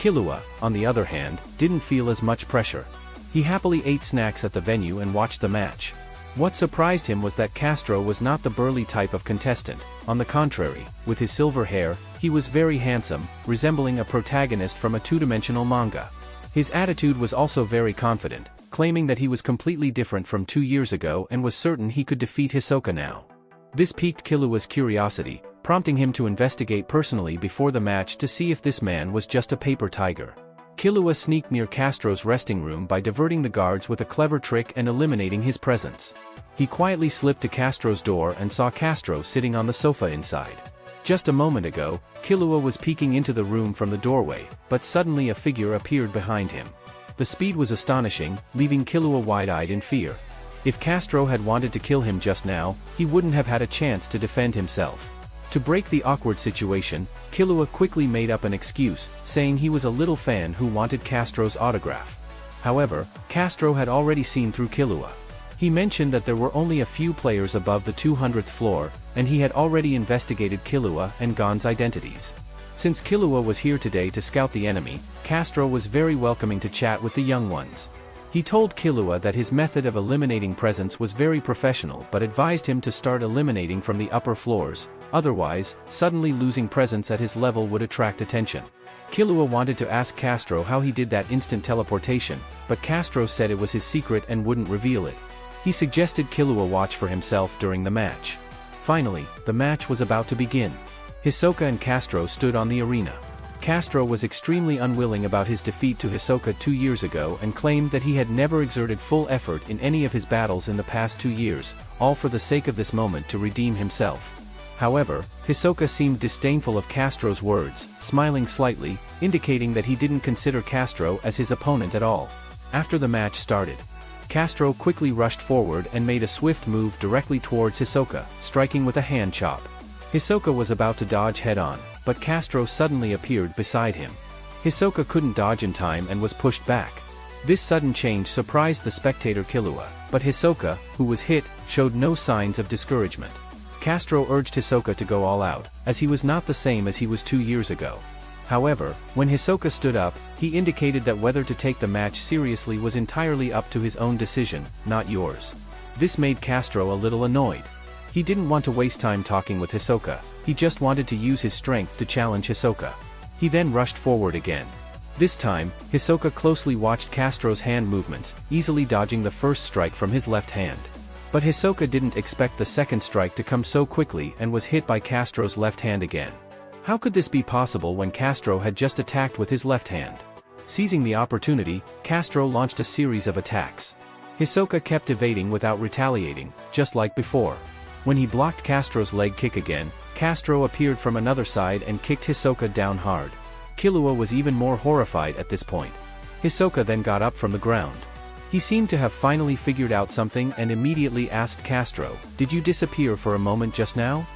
Killua, on the other hand, didn't feel as much pressure. He happily ate snacks at the venue and watched the match. What surprised him was that Castro was not the burly type of contestant. On the contrary, with his silver hair, he was very handsome, resembling a protagonist from a two-dimensional manga. His attitude was also very confident, claiming that he was completely different from 2 years ago and was certain he could defeat Hisoka now. This piqued Killua's curiosity, prompting him to investigate personally before the match to see if this man was just a paper tiger. Killua sneaked near Castro's resting room by diverting the guards with a clever trick and eliminating his presence. He quietly slipped to Castro's door and saw Castro sitting on the sofa inside. Just a moment ago, Killua was peeking into the room from the doorway, but suddenly a figure appeared behind him. The speed was astonishing, leaving Killua wide-eyed in fear. If Castro had wanted to kill him just now, he wouldn't have had a chance to defend himself. To break the awkward situation, Killua quickly made up an excuse, saying he was a little fan who wanted Castro's autograph. However, Castro had already seen through Killua. He mentioned that there were only a few players above the 200th floor, and he had already investigated Killua and Gon's identities. Since Killua was here today to scout the enemy, Castro was very welcoming to chat with the young ones. He told Killua that his method of eliminating presence was very professional but advised him to start eliminating from the upper floors, otherwise, suddenly losing presence at his level would attract attention. Killua wanted to ask Castro how he did that instant teleportation, but Castro said it was his secret and wouldn't reveal it. He suggested Killua watch for himself during the match. Finally, the match was about to begin. Hisoka and Castro stood on the arena. Castro was extremely unwilling about his defeat to Hisoka 2 years ago and claimed that he had never exerted full effort in any of his battles in the past 2 years, all for the sake of this moment to redeem himself. However, Hisoka seemed disdainful of Castro's words, smiling slightly, indicating that he didn't consider Castro as his opponent at all. After the match started, Castro quickly rushed forward and made a swift move directly towards Hisoka, striking with a hand chop. Hisoka was about to dodge head-on, but Castro suddenly appeared beside him. Hisoka couldn't dodge in time and was pushed back. This sudden change surprised the spectator Killua, but Hisoka, who was hit, showed no signs of discouragement. Castro urged Hisoka to go all out, as he was not the same as he was 2 years ago. However, when Hisoka stood up, he indicated that whether to take the match seriously was entirely up to his own decision, not yours. This made Castro a little annoyed. He didn't want to waste time talking with Hisoka, he just wanted to use his strength to challenge Hisoka. He then rushed forward again. This time, Hisoka closely watched Castro's hand movements, easily dodging the first strike from his left hand. But Hisoka didn't expect the second strike to come so quickly and was hit by Castro's left hand again. How could this be possible when Castro had just attacked with his left hand? Seizing the opportunity, Castro launched a series of attacks. Hisoka kept evading without retaliating, just like before. When he blocked Castro's leg kick again, Castro appeared from another side and kicked Hisoka down hard. Killua was even more horrified at this point. Hisoka then got up from the ground. He seemed to have finally figured out something and immediately asked Castro, "Did you disappear for a moment just now?"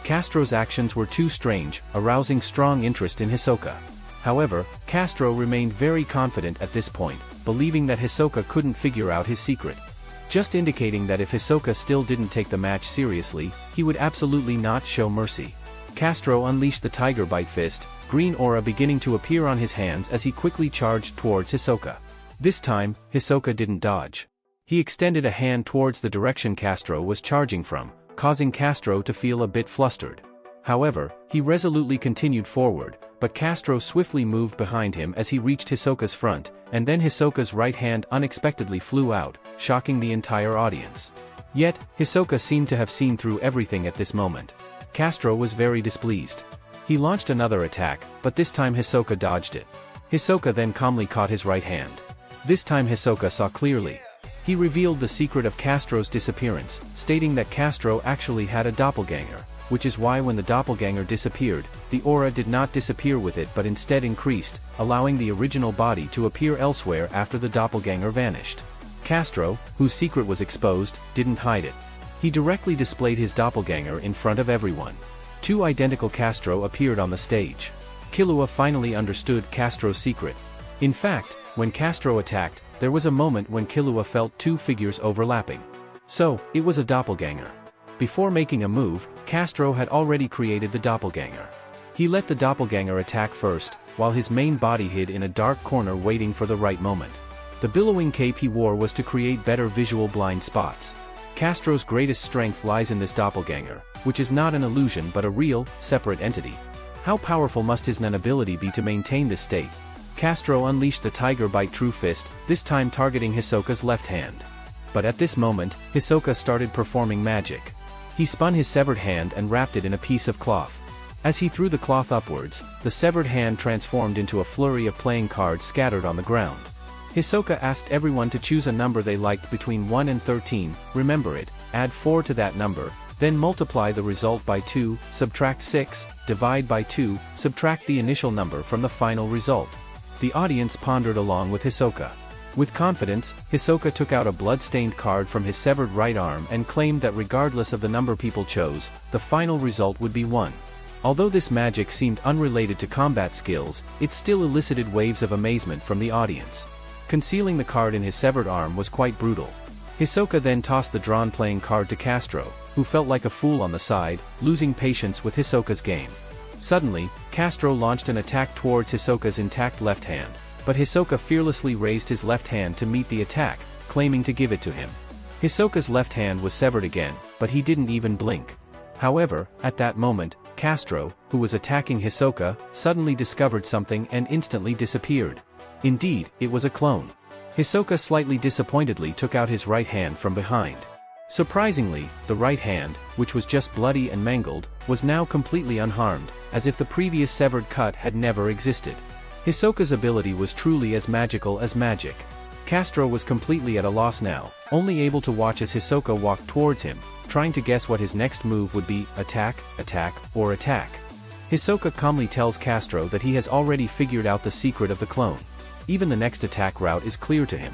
Castro's actions were too strange, arousing strong interest in Hisoka. However, Castro remained very confident at this point, believing that Hisoka couldn't figure out his secret. Just indicating that if Hisoka still didn't take the match seriously, he would absolutely not show mercy. Castro unleashed the Tiger Bite Fist, green aura beginning to appear on his hands as he quickly charged towards Hisoka. This time, Hisoka didn't dodge. He extended a hand towards the direction Castro was charging from, causing Castro to feel a bit flustered. However, he resolutely continued forward, but Castro swiftly moved behind him as he reached Hisoka's front, and then Hisoka's right hand unexpectedly flew out, shocking the entire audience. Yet, Hisoka seemed to have seen through everything at this moment. Castro was very displeased. He launched another attack, but this time Hisoka dodged it. Hisoka then calmly caught his right hand. This time Hisoka saw clearly. He revealed the secret of Castro's disappearance, stating that Castro actually had a doppelganger, which is why when the doppelganger disappeared, the aura did not disappear with it but instead increased, allowing the original body to appear elsewhere after the doppelganger vanished. Castro, whose secret was exposed, didn't hide it. He directly displayed his doppelganger in front of everyone. 2 identical Castro appeared on the stage. Killua finally understood Castro's secret. In fact, when Castro attacked, there was a moment when Killua felt 2 figures overlapping. So, it was a doppelganger. Before making a move, Castro had already created the doppelganger. He let the doppelganger attack first, while his main body hid in a dark corner waiting for the right moment. The billowing cape he wore was to create better visual blind spots. Castro's greatest strength lies in this doppelganger, which is not an illusion but a real, separate entity. How powerful must his Nen ability be to maintain this state? Castro unleashed the Tiger Bite True Fist, this time targeting Hisoka's left hand. But at this moment, Hisoka started performing magic. He spun his severed hand and wrapped it in a piece of cloth. As he threw the cloth upwards, the severed hand transformed into a flurry of playing cards scattered on the ground. Hisoka asked everyone to choose a number they liked between 1 and 13, remember it, add 4 to that number, then multiply the result by 2, subtract 6, divide by 2, subtract the initial number from the final result. The audience pondered along with Hisoka. With confidence, Hisoka took out a blood-stained card from his severed right arm and claimed that regardless of the number people chose, the final result would be 1. Although this magic seemed unrelated to combat skills, it still elicited waves of amazement from the audience. Concealing the card in his severed arm was quite brutal. Hisoka then tossed the drawn playing card to Castro, who felt like a fool on the side, losing patience with Hisoka's game. Suddenly, Castro launched an attack towards Hisoka's intact left hand, but Hisoka fearlessly raised his left hand to meet the attack, claiming to give it to him. Hisoka's left hand was severed again, but he didn't even blink. However, at that moment, Castro, who was attacking Hisoka, suddenly discovered something and instantly disappeared. Indeed, it was a clone. Hisoka slightly disappointedly took out his right hand from behind. Surprisingly, the right hand, which was just bloody and mangled, was now completely unharmed, as if the previous severed cut had never existed. Hisoka's ability was truly as magical as magic. Castro was completely at a loss now, only able to watch as Hisoka walked towards him, trying to guess what his next move would be: attack, attack, or attack. Hisoka calmly tells Castro that he has already figured out the secret of the clone. Even the next attack route is clear to him.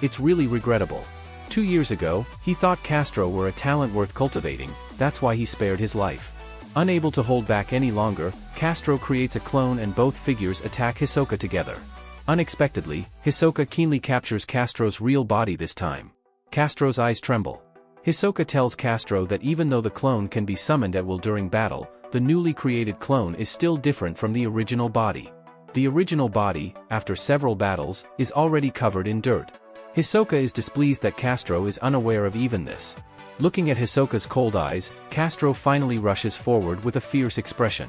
It's really regrettable. 2 years ago, he thought Castro were a talent worth cultivating, that's why he spared his life. Unable to hold back any longer, Castro creates a clone and both figures attack Hisoka together. Unexpectedly, Hisoka keenly captures Castro's real body this time. Castro's eyes tremble. Hisoka tells Castro that even though the clone can be summoned at will during battle, the newly created clone is still different from the original body. The original body, after several battles, is already covered in dirt. Hisoka is displeased that Castro is unaware of even this. Looking at Hisoka's cold eyes, Castro finally rushes forward with a fierce expression.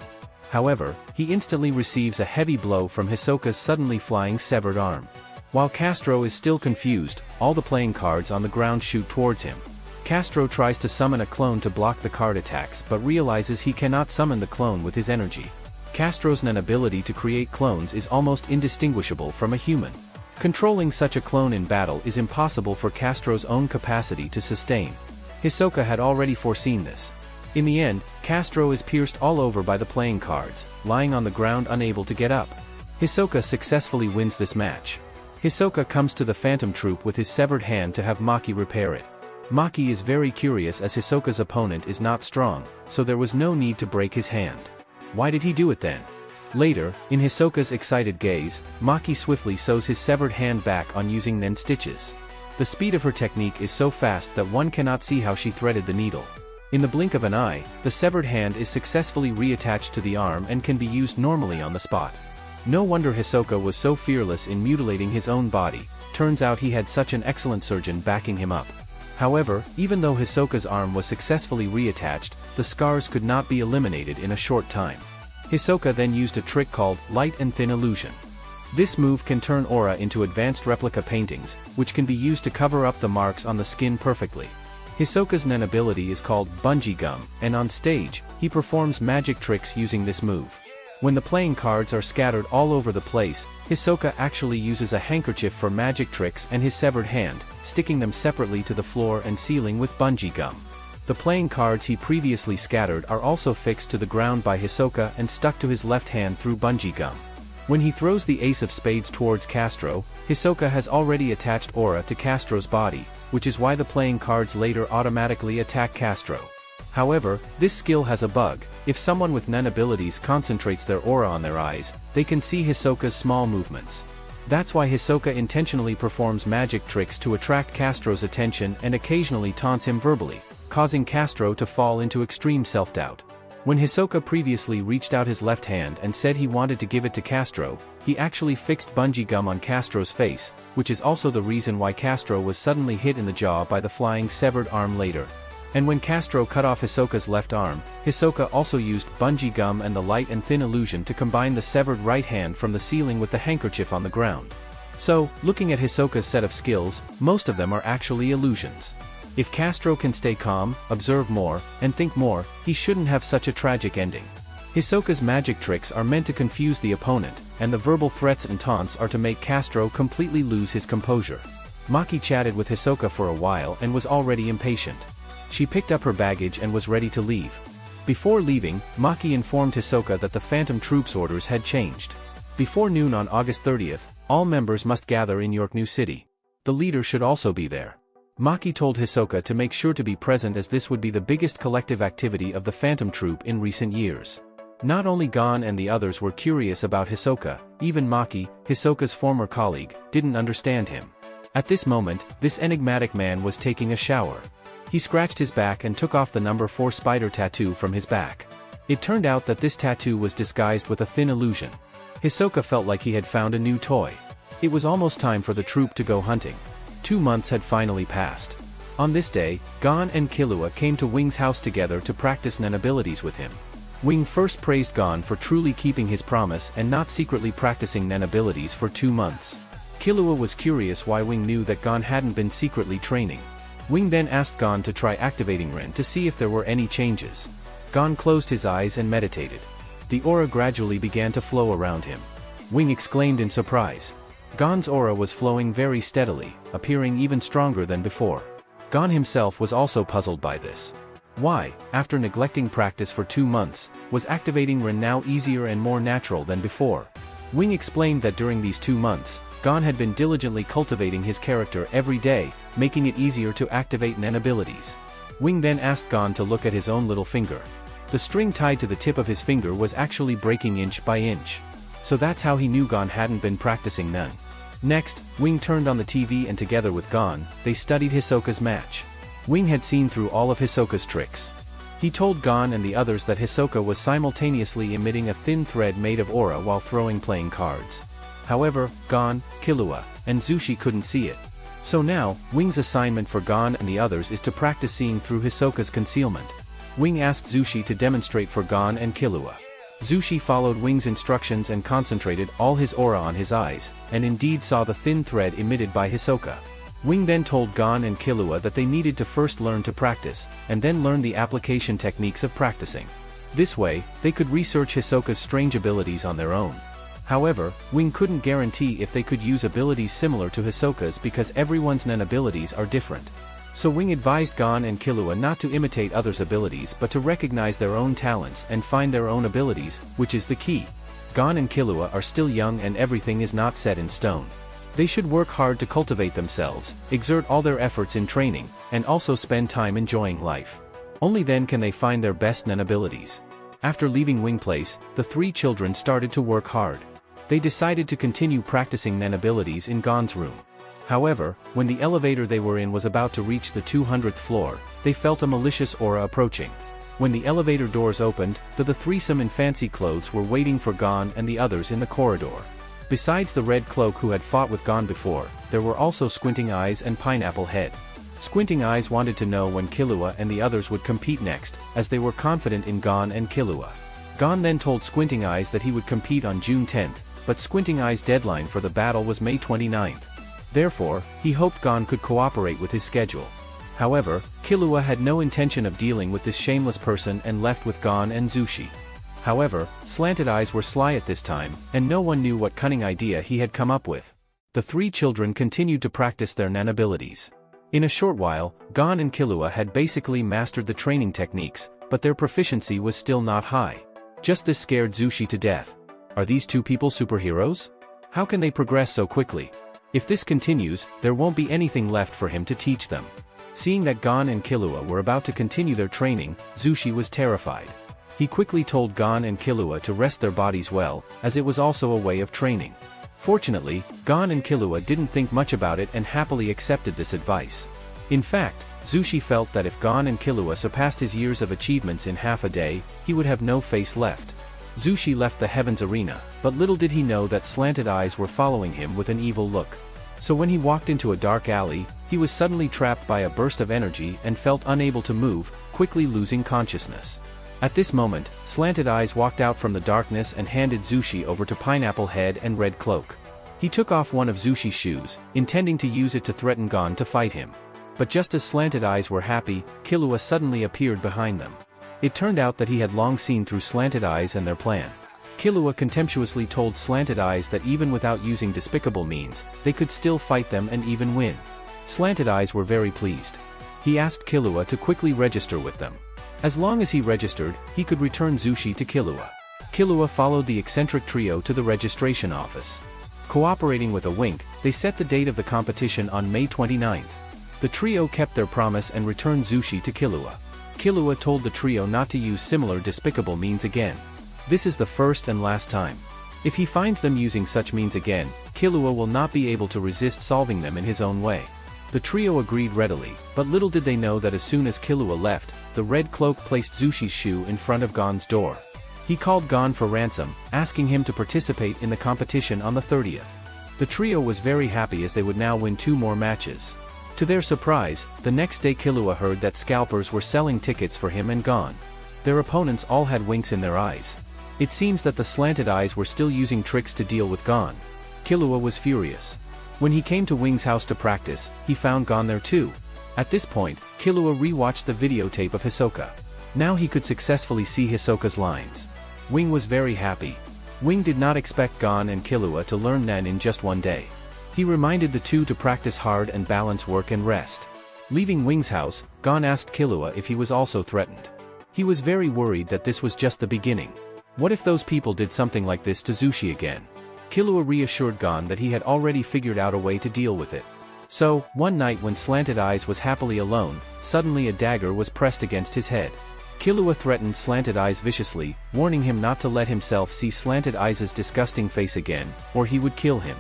However, he instantly receives a heavy blow from Hisoka's suddenly flying severed arm. While Castro is still confused, all the playing cards on the ground shoot towards him. Castro tries to summon a clone to block the card attacks but realizes he cannot summon the clone with his energy. Castro's Nen ability to create clones is almost indistinguishable from a human. Controlling such a clone in battle is impossible for Castro's own capacity to sustain. Hisoka had already foreseen this. In the end, Castro is pierced all over by the playing cards, lying on the ground unable to get up. Hisoka successfully wins this match. Hisoka comes to the Phantom Troop with his severed hand to have Maki repair it. Maki is very curious as Hisoka's opponent is not strong, so there was no need to break his hand. Why did he do it then? Later, in Hisoka's excited gaze, Maki swiftly sews his severed hand back on using Nen stitches. The speed of her technique is so fast that one cannot see how she threaded the needle. In the blink of an eye, the severed hand is successfully reattached to the arm and can be used normally on the spot. No wonder Hisoka was so fearless in mutilating his own body, turns out he had such an excellent surgeon backing him up. However, even though Hisoka's arm was successfully reattached, the scars could not be eliminated in a short time. Hisoka then used a trick called light and thin illusion. This move can turn aura into advanced replica paintings, which can be used to cover up the marks on the skin perfectly. Hisoka's Nen ability is called bungee gum, and on stage, he performs magic tricks using this move. When the playing cards are scattered all over the place, Hisoka actually uses a handkerchief for magic tricks and his severed hand, sticking them separately to the floor and ceiling with bungee gum. The playing cards he previously scattered are also fixed to the ground by Hisoka and stuck to his left hand through bungee gum. When he throws the ace of spades towards Castro, Hisoka has already attached aura to Castro's body, which is why the playing cards later automatically attack Castro. However, this skill has a bug. If someone with Nen abilities concentrates their aura on their eyes, they can see Hisoka's small movements. That's why Hisoka intentionally performs magic tricks to attract Castro's attention and occasionally taunts him verbally, causing Castro to fall into extreme self-doubt. When Hisoka previously reached out his left hand and said he wanted to give it to Castro, he actually fixed bungee gum on Castro's face, which is also the reason why Castro was suddenly hit in the jaw by the flying severed arm later. And when Castro cut off Hisoka's left arm, Hisoka also used bungee gum and the light and thin illusion to combine the severed right hand from the ceiling with the handkerchief on the ground. So, looking at Hisoka's set of skills, most of them are actually illusions. If Castro can stay calm, observe more, and think more, he shouldn't have such a tragic ending. Hisoka's magic tricks are meant to confuse the opponent, and the verbal threats and taunts are to make Castro completely lose his composure. Maki chatted with Hisoka for a while and was already impatient. She picked up her baggage and was ready to leave. Before leaving, Maki informed Hisoka that the Phantom Troops' orders had changed. Before noon on August 30th, all members must gather in York New City. The leader should also be there. Maki told Hisoka to make sure to be present as this would be the biggest collective activity of the Phantom Troop in recent years. Not only Gon and the others were curious about Hisoka, even Maki, Hisoka's former colleague, didn't understand him. At this moment, this enigmatic man was taking a shower. He scratched his back and took off the number 4 spider tattoo from his back. It turned out that this tattoo was disguised with a thin illusion. Hisoka felt like he had found a new toy. It was almost time for the troop to go hunting. 2 months had finally passed. On this day, Gon and Killua came to Wing's house together to practice Nen abilities with him. Wing first praised Gon for truly keeping his promise and not secretly practicing Nen abilities for 2 months. Killua was curious why Wing knew that Gon hadn't been secretly training. Wing then asked Gon to try activating Ren to see if there were any changes. Gon closed his eyes and meditated. The aura gradually began to flow around him. Wing exclaimed in surprise. Gon's aura was flowing very steadily, appearing even stronger than before. Gon himself was also puzzled by this. Why, after neglecting practice for 2 months, was activating Ren now easier and more natural than before? Wing explained that during these 2 months, Gon had been diligently cultivating his character every day, making it easier to activate Nen abilities. Wing then asked Gon to look at his own little finger. The string tied to the tip of his finger was actually breaking inch by inch. So that's how he knew Gon hadn't been practicing Nen. Next, Wing turned on the TV and together with Gon, they studied Hisoka's match. Wing had seen through all of Hisoka's tricks. He told Gon and the others that Hisoka was simultaneously emitting a thin thread made of aura while throwing playing cards. However, Gon, Killua, and Zushi couldn't see it. So now, Wing's assignment for Gon and the others is to practice seeing through Hisoka's concealment. Wing asked Zushi to demonstrate for Gon and Killua. Zushi followed Wing's instructions and concentrated all his aura on his eyes, and indeed saw the thin thread emitted by Hisoka. Wing then told Gon and Killua that they needed to first learn to practice, and then learn the application techniques of practicing. This way, they could research Hisoka's strange abilities on their own. However, Wing couldn't guarantee if they could use abilities similar to Hisoka's because everyone's Nen abilities are different. So Wing advised Gon and Killua not to imitate others' abilities but to recognize their own talents and find their own abilities, which is the key. Gon and Killua are still young and everything is not set in stone. They should work hard to cultivate themselves, exert all their efforts in training, and also spend time enjoying life. Only then can they find their best Nen abilities. After leaving Wing Place, the 3 children started to work hard. They decided to continue practicing Nen abilities in Gon's room. However, when the elevator they were in was about to reach the 200th floor, they felt a malicious aura approaching. When the elevator doors opened, the threesome in fancy clothes were waiting for Gon and the others in the corridor. Besides the Red Cloak who had fought with Gon before, there were also Squinting Eyes and Pineapple Head. Squinting Eyes wanted to know when Killua and the others would compete next, as they were confident in Gon and Killua. Gon then told Squinting Eyes that he would compete on June 10th, but Squinting Eyes' deadline for the battle was May 29th. Therefore, he hoped Gon could cooperate with his schedule. However, Killua had no intention of dealing with this shameless person and left with Gon and Zushi. However, Slanted Eyes were sly at this time, and no one knew what cunning idea he had come up with. The 3 children continued to practice their Nen abilities. In a short while, Gon and Killua had basically mastered the training techniques, but their proficiency was still not high. Just this scared Zushi to death. Are these 2 people superheroes? How can they progress so quickly? If this continues, there won't be anything left for him to teach them. Seeing that Gon and Killua were about to continue their training, Zushi was terrified. He quickly told Gon and Killua to rest their bodies well, as it was also a way of training. Fortunately, Gon and Killua didn't think much about it and happily accepted this advice. In fact, Zushi felt that if Gon and Killua surpassed his years of achievements in half a day, he would have no face left. Zushi left the Heavens Arena, but little did he know that slanted eyes were following him with an evil look. So when he walked into a dark alley, he was suddenly trapped by a burst of energy and felt unable to move, quickly losing consciousness. At this moment, Slanted Eyes walked out from the darkness and handed Zushi over to Pineapple Head and Red Cloak. He took off one of Zushi's shoes, intending to use it to threaten Gon to fight him. But just as Slanted Eyes were happy, Killua suddenly appeared behind them. It turned out that he had long seen through Slanted Eyes and their plan. Killua contemptuously told Slanted Eyes that even without using despicable means, they could still fight them and even win. Slanted Eyes were very pleased. He asked Killua to quickly register with them. As long as he registered, he could return Zushi to Killua. Killua followed the eccentric trio to the registration office. Cooperating with a wink, they set the date of the competition on May 29th. The trio kept their promise and returned Zushi to Killua. Killua told the trio not to use similar despicable means again. This is the first and last time. If he finds them using such means again, Killua will not be able to resist solving them in his own way. The trio agreed readily, but little did they know that as soon as Killua left, the Red Cloak placed Zushi's shoe in front of Gon's door. He called Gon for ransom, asking him to participate in the competition on the 30th. The trio was very happy as they would now win 2 more matches. To their surprise, the next day Killua heard that scalpers were selling tickets for him and Gon. Their opponents all had winks in their eyes. It seems that the Slanted Eyes were still using tricks to deal with Gon. Killua was furious. When he came to Wing's house to practice, he found Gon there too. At this point, Killua re-watched the videotape of Hisoka. Now he could successfully see Hisoka's lines. Wing was very happy. Wing did not expect Gon and Killua to learn Nen in just one day. He reminded the two to practice hard and balance work and rest. Leaving Wing's house, Gon asked Killua if he was also threatened. He was very worried that this was just the beginning. What if those people did something like this to Zushi again? Killua reassured Gon that he had already figured out a way to deal with it. So, one night when Slanted Eyes was happily alone, suddenly a dagger was pressed against his head. Killua threatened Slanted Eyes viciously, warning him not to let himself see Slanted Eyes' disgusting face again, or he would kill him.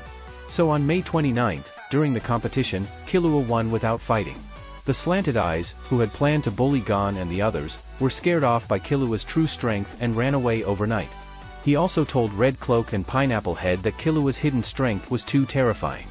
So on May 29th, during the competition, Killua won without fighting. The Slanted Eyes, who had planned to bully Gon and the others, were scared off by Killua's true strength and ran away overnight. He also told Red Cloak and Pineapple Head that Killua's hidden strength was too terrifying.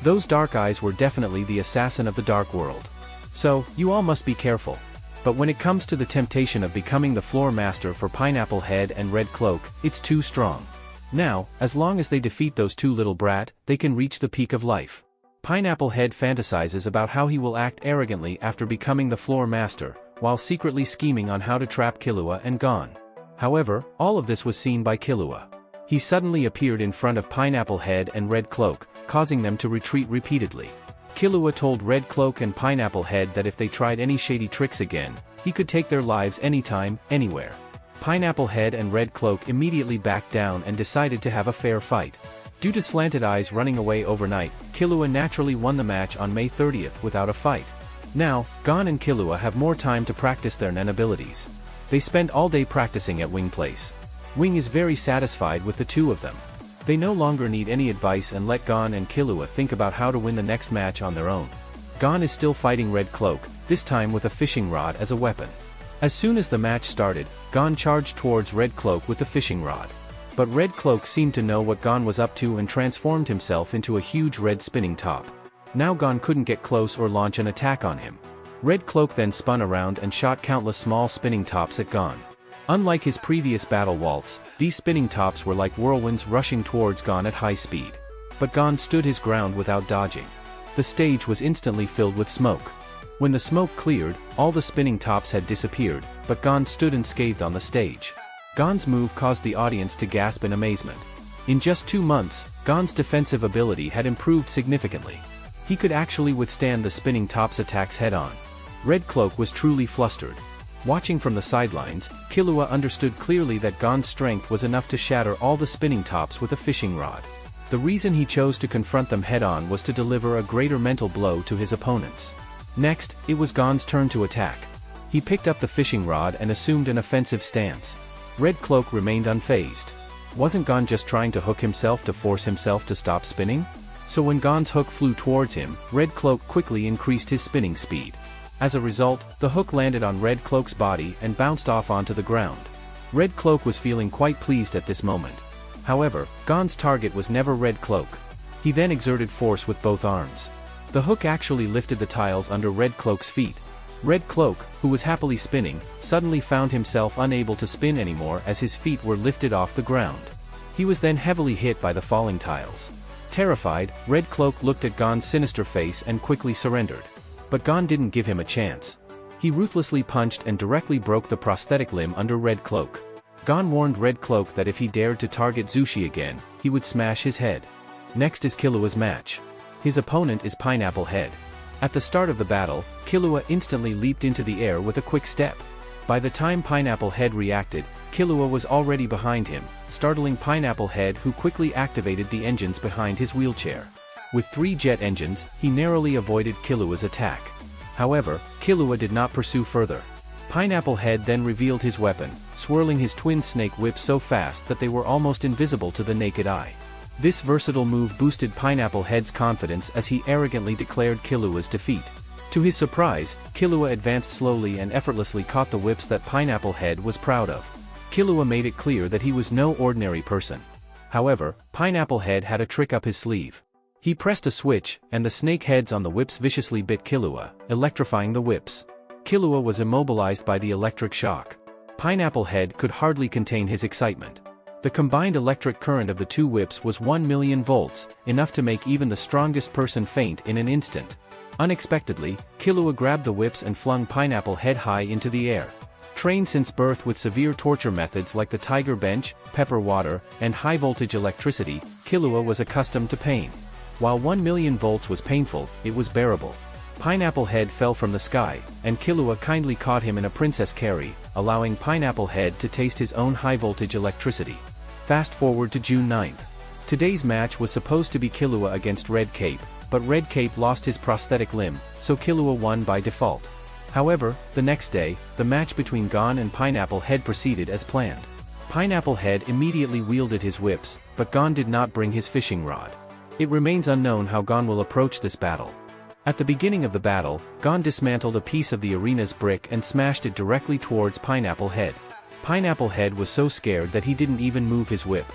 Those dark eyes were definitely the assassin of the Dark World. So, you all must be careful. But when it comes to the temptation of becoming the floor master for Pineapple Head and Red Cloak, it's too strong. Now, as long as they defeat those two little brat, they can reach the peak of life. Pineapple Head fantasizes about how he will act arrogantly after becoming the floor master, while secretly scheming on how to trap Killua and Gon. However, all of this was seen by Killua. He suddenly appeared in front of Pineapple Head and Red Cloak, causing them to retreat repeatedly. Killua told Red Cloak and Pineapple Head that if they tried any shady tricks again, he could take their lives anytime, anywhere. Pineapple Head and Red Cloak immediately backed down and decided to have a fair fight. Due to Slanted Eyes running away overnight, Killua naturally won the match on May 30th without a fight. Now, Gon and Killua have more time to practice their Nen abilities. They spend all day practicing at Wing Place. Wing is very satisfied with the two of them. They no longer need any advice and let Gon and Killua think about how to win the next match on their own. Gon is still fighting Red Cloak, this time with a fishing rod as a weapon. As soon as the match started, Gon charged towards Red Cloak with the fishing rod. But Red Cloak seemed to know what Gon was up to and transformed himself into a huge red spinning top. Now Gon couldn't get close or launch an attack on him. Red Cloak then spun around and shot countless small spinning tops at Gon. Unlike his previous battle waltz, these spinning tops were like whirlwinds rushing towards Gon at high speed. But Gon stood his ground without dodging. The stage was instantly filled with smoke. When the smoke cleared, all the spinning tops had disappeared, but Gon stood unscathed on the stage. Gon's move caused the audience to gasp in amazement. In just 2 months, Gon's defensive ability had improved significantly. He could actually withstand the spinning tops' attacks head-on. Red Cloak was truly flustered. Watching from the sidelines, Killua understood clearly that Gon's strength was enough to shatter all the spinning tops with a fishing rod. The reason he chose to confront them head-on was to deliver a greater mental blow to his opponents. Next, it was Gon's turn to attack. He picked up the fishing rod and assumed an offensive stance. Red Cloak remained unfazed. Wasn't Gon just trying to hook himself to force himself to stop spinning? So when Gon's hook flew towards him, Red Cloak quickly increased his spinning speed. As a result, the hook landed on Red Cloak's body and bounced off onto the ground. Red Cloak was feeling quite pleased at this moment. However, Gon's target was never Red Cloak. He then exerted force with both arms. The hook actually lifted the tiles under Red Cloak's feet. Red Cloak, who was happily spinning, suddenly found himself unable to spin anymore as his feet were lifted off the ground. He was then heavily hit by the falling tiles. Terrified, Red Cloak looked at Gon's sinister face and quickly surrendered. But Gon didn't give him a chance. He ruthlessly punched and directly broke the prosthetic limb under Red Cloak. Gon warned Red Cloak that if he dared to target Zushi again, he would smash his head. Next is Killua's match. His opponent is Pineapple Head. At the start of the battle, Killua instantly leaped into the air with a quick step. By the time Pineapple Head reacted, Killua was already behind him, startling Pineapple Head, who quickly activated the engines behind his wheelchair. With 3 jet engines, he narrowly avoided Killua's attack. However, Killua did not pursue further. Pineapple Head then revealed his weapon, swirling his twin snake whips so fast that they were almost invisible to the naked eye. This versatile move boosted Pineapple Head's confidence as he arrogantly declared Killua's defeat. To his surprise, Killua advanced slowly and effortlessly caught the whips that Pineapple Head was proud of. Killua made it clear that he was no ordinary person. However, Pineapple Head had a trick up his sleeve. He pressed a switch, and the snake heads on the whips viciously bit Killua, electrifying the whips. Killua was immobilized by the electric shock. Pineapple Head could hardly contain his excitement. The combined electric current of the 2 whips was 1 million volts, enough to make even the strongest person faint in an instant. Unexpectedly, Killua grabbed the whips and flung Pineapple Head high into the air. Trained since birth with severe torture methods like the Tiger Bench, Pepper Water, and high-voltage electricity, Killua was accustomed to pain. While 1 million volts was painful, it was bearable. Pineapple Head fell from the sky, and Killua kindly caught him in a princess carry, allowing Pineapple Head to taste his own high-voltage electricity. Fast forward to June 9th. Today's match was supposed to be Killua against Red Cape, but Red Cape lost his prosthetic limb, so Killua won by default. However, the next day, the match between Gon and Pineapple Head proceeded as planned. Pineapple Head immediately wielded his whips, but Gon did not bring his fishing rod. It remains unknown how Gon will approach this battle. At the beginning of the battle, Gon dismantled a piece of the arena's brick and smashed it directly towards Pineapple Head. Pineapple Head was so scared that he didn't even move his whip.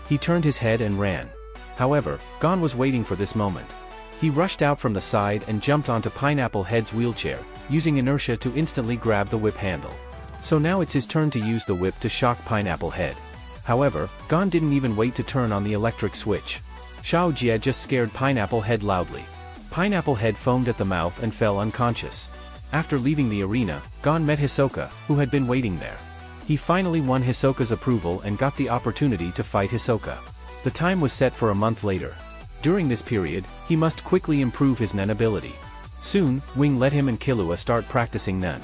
He turned his head and ran. However, Gon was waiting for this moment. He rushed out from the side and jumped onto Pineapple Head's wheelchair, using inertia to instantly grab the whip handle. So now it's his turn to use the whip to shock Pineapple Head. However, Gon didn't even wait to turn on the electric switch. Xiao Jie just scared Pineapple Head loudly. Pineapple Head foamed at the mouth and fell unconscious. After leaving the arena, Gon met Hisoka, who had been waiting there. He finally won Hisoka's approval and got the opportunity to fight Hisoka. The time was set for a month later. During this period, he must quickly improve his Nen ability. Soon, Wing let him and Killua start practicing Nen.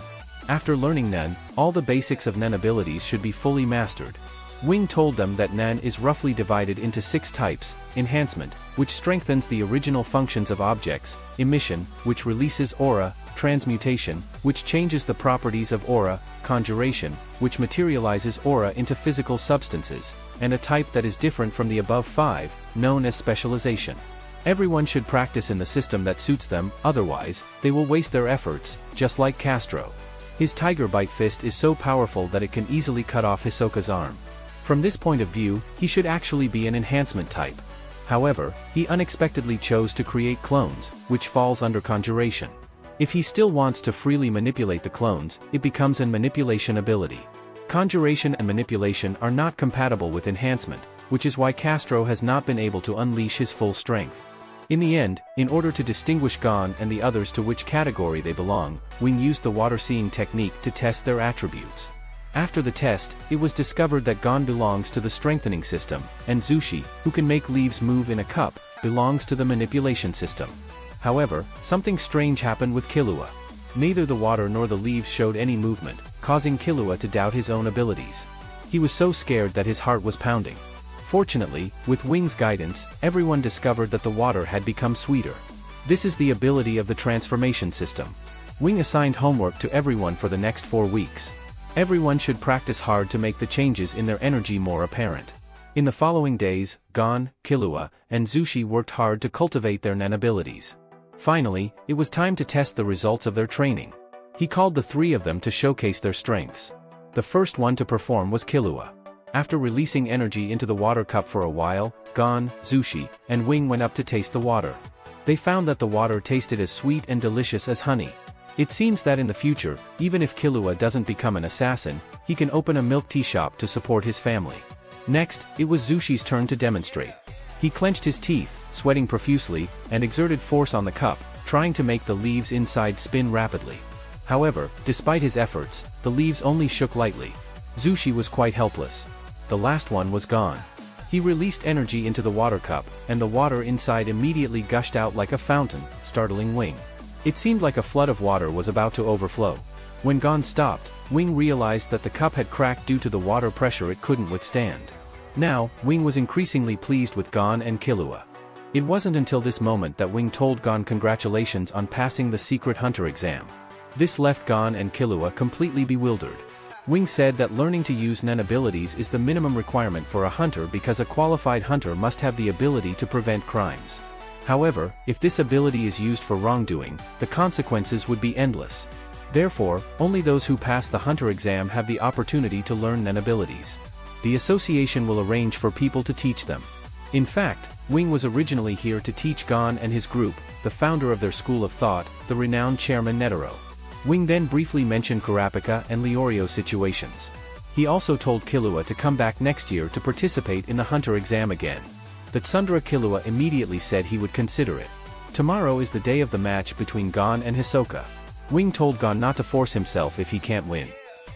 After learning Nen, all the basics of Nen abilities should be fully mastered. Wing told them that Nen is roughly divided into 6 types: enhancement, which strengthens the original functions of objects; emission, which releases aura; transmutation, which changes the properties of aura; conjuration, which materializes aura into physical substances; and a type that is different from the above 5, known as specialization. Everyone should practice in the system that suits them, otherwise, they will waste their efforts, just like Castro. His Tiger Bite Fist is so powerful that it can easily cut off Hisoka's arm. From this point of view, he should actually be an enhancement type. However, he unexpectedly chose to create clones, which falls under conjuration. If he still wants to freely manipulate the clones, it becomes an manipulation ability. Conjuration and manipulation are not compatible with enhancement, which is why Castro has not been able to unleash his full strength. In the end, in order to distinguish Gon and the others to which category they belong, Wing used the water-seeing technique to test their attributes. After the test, it was discovered that Gon belongs to the strengthening system, and Zushi, who can make leaves move in a cup, belongs to the manipulation system. However, something strange happened with Killua. Neither the water nor the leaves showed any movement, causing Killua to doubt his own abilities. He was so scared that his heart was pounding. Fortunately, with Wing's guidance, everyone discovered that the water had become sweeter. This is the ability of the transformation system. Wing assigned homework to everyone for the next 4 weeks. Everyone should practice hard to make the changes in their energy more apparent. In the following days, Gon, Killua, and Zushi worked hard to cultivate their nen abilities. Finally, it was time to test the results of their training. He called the three of them to showcase their strengths. The first one to perform was Killua. After releasing energy into the water cup for a while, Gon, Zushi, and Wing went up to taste the water. They found that the water tasted as sweet and delicious as honey. It seems that in the future, even if Killua doesn't become an assassin, he can open a milk tea shop to support his family. Next, it was Zushi's turn to demonstrate. He clenched his teeth, sweating profusely, and exerted force on the cup, trying to make the leaves inside spin rapidly. However, despite his efforts, the leaves only shook lightly. Zushi was quite helpless. The last one was Gon. He released energy into the water cup, and the water inside immediately gushed out like a fountain, startling Wing. It seemed like a flood of water was about to overflow. When Gon stopped, Wing realized that the cup had cracked due to the water pressure it couldn't withstand. Now, Wing was increasingly pleased with Gon and Killua. It wasn't until this moment that Wing told Gon congratulations on passing the secret hunter exam. This left Gon and Killua completely bewildered. Wing said that learning to use nen abilities is the minimum requirement for a hunter because a qualified hunter must have the ability to prevent crimes. However, if this ability is used for wrongdoing, the consequences would be endless. Therefore, only those who pass the hunter exam have the opportunity to learn nen abilities. The association will arrange for people to teach them. In fact, Wing was originally here to teach Gon and his group, the founder of their school of thought, the renowned chairman Netero. Wing then briefly mentioned Kurapika and Leorio situations. He also told Killua to come back next year to participate in the hunter exam again. The Tsundere Killua immediately said he would consider it. Tomorrow is the day of the match between Gon and Hisoka. Wing told Gon not to force himself if he can't win.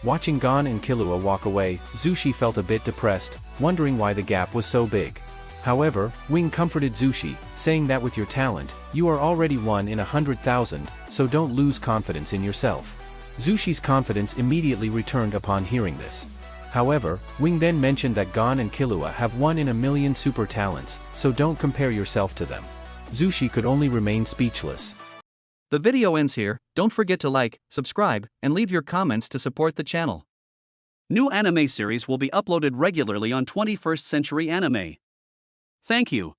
Watching Gon and Killua walk away, Zushi felt a bit depressed, wondering why the gap was so big. However, Wing comforted Zushi, saying that with your talent, you are already 1 in 100,000, so don't lose confidence in yourself. Zushi's confidence immediately returned upon hearing this. However, Wing then mentioned that Gon and Killua have 1 in a million super talents, so don't compare yourself to them. Zushi could only remain speechless. The video ends here. Don't forget to like, subscribe, and leave your comments to support the channel. New anime series will be uploaded regularly on 21st Century Anime. Thank you.